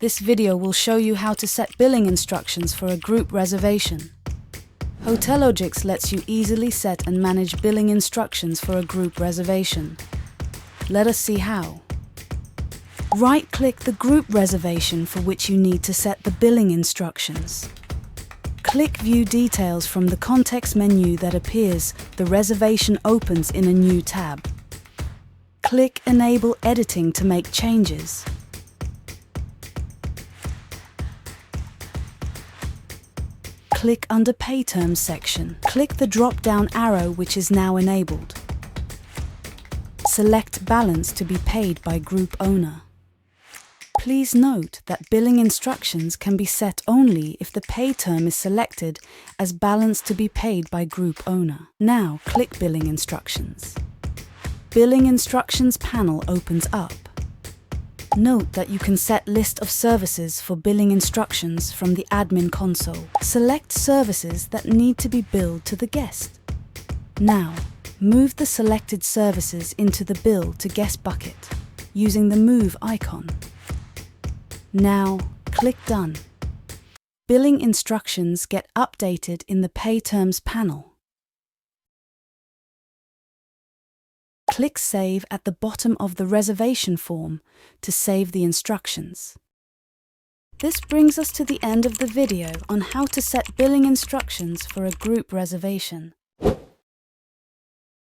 This video will show you how to set billing instructions for a group reservation. Hotelogix lets you easily set and manage billing instructions for a group reservation. Let us see how. Right-click the group reservation for which you need to set the billing instructions. Click View Details from the context menu that appears. The reservation opens in a new tab. Click Enable Editing to make changes. Click under Pay Terms section. Click the drop-down arrow which is now enabled. Select Balance to be paid by group owner. Please note that billing instructions can be set only if the pay term is selected as balance to be paid by group owner. Now click Billing Instructions. Billing Instructions panel opens up. Note that you can set list of services for billing instructions from the admin console. Select services that need to be billed to the guest. Now, move the selected services into the Bill to Guest bucket using the Move icon. Now, click Done. Billing instructions get updated in the Pay Terms panel. Click Save at the bottom of the reservation form to save the instructions. This brings us to the end of the video on how to set billing instructions for a group reservation.